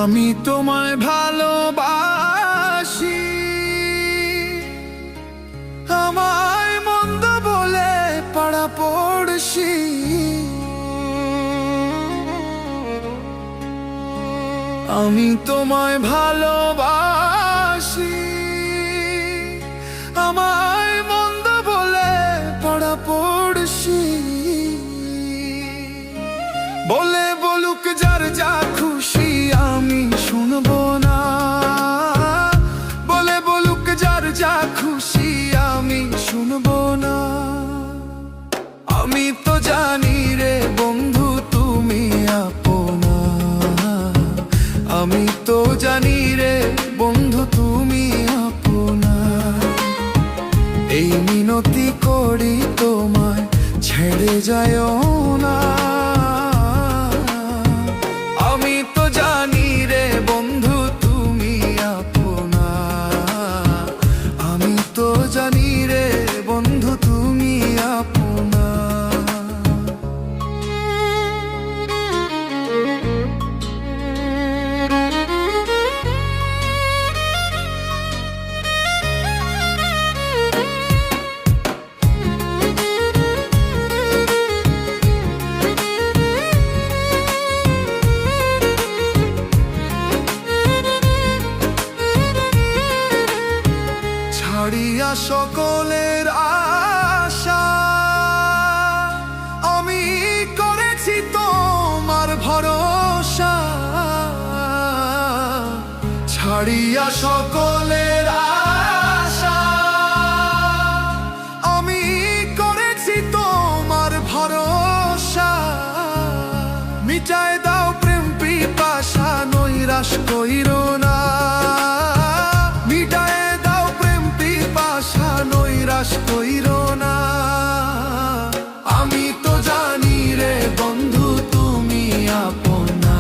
আমি তোমায় ভালোবাসি, আমায় মন্দ বলে পাড়া পড়শি। আমি তোমায় ভালোবাসি, আমায় মন্দ বলে পাড়া পড়শি। বলে বলুক যার যা খুশি আমি শুনবো না, বলে বলুক যার যা খুশি আমি শুনবো না। আমি তো জানি রে বন্ধু তুমি আপনা, আমি তো জানি রে বন্ধু তুমি আপনা। এই মিনতি করি তোমায় ছেড়ে যায়ও না। আমি তো জানি রে বন্ধু তুমি আপনা, আমি তো জানি রে বন্ধু তুমি আপনা। ছাড়িয়া সকলের আশা আমি করেছি তোমার ভরসা। ছাড়িয়া সকলের আশা আমি করেছি তোমার ভরসা। মিটায় দাও প্রেম পিপাসা নৈরাশ কইরো না, মিটায় নৈরাশ কইরো না। আমি তো জানি রে বন্ধু তুমি আপনা,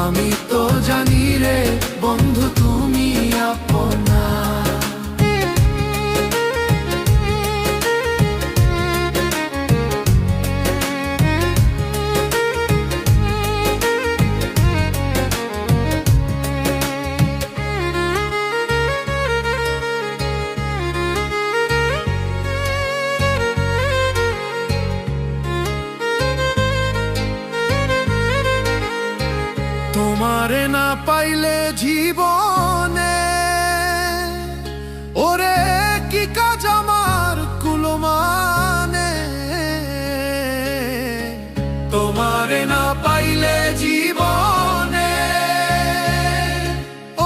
আমি তো জানি রে বন্ধু তুমি আপনা। তোমারে না পাইলে জীবনে ওরে কি কাজ আমার কুলমানে। তোমারে না পাইলে জীবনে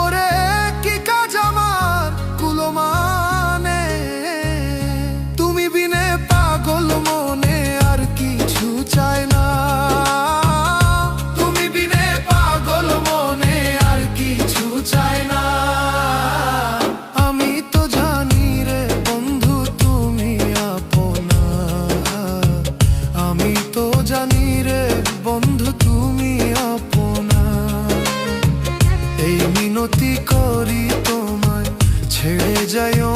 ওরে কি কাজ আমার কুলমানে। তুমি বিনে পাগল মনে আর কিছু চায় না, চায় না। আমি তো জানি রে বন্ধু তুমি আপনা, আমি তো জানি রে বন্ধু তুমি আপনা। এই মিনতি করি তোমায় ছেড়ে যাইও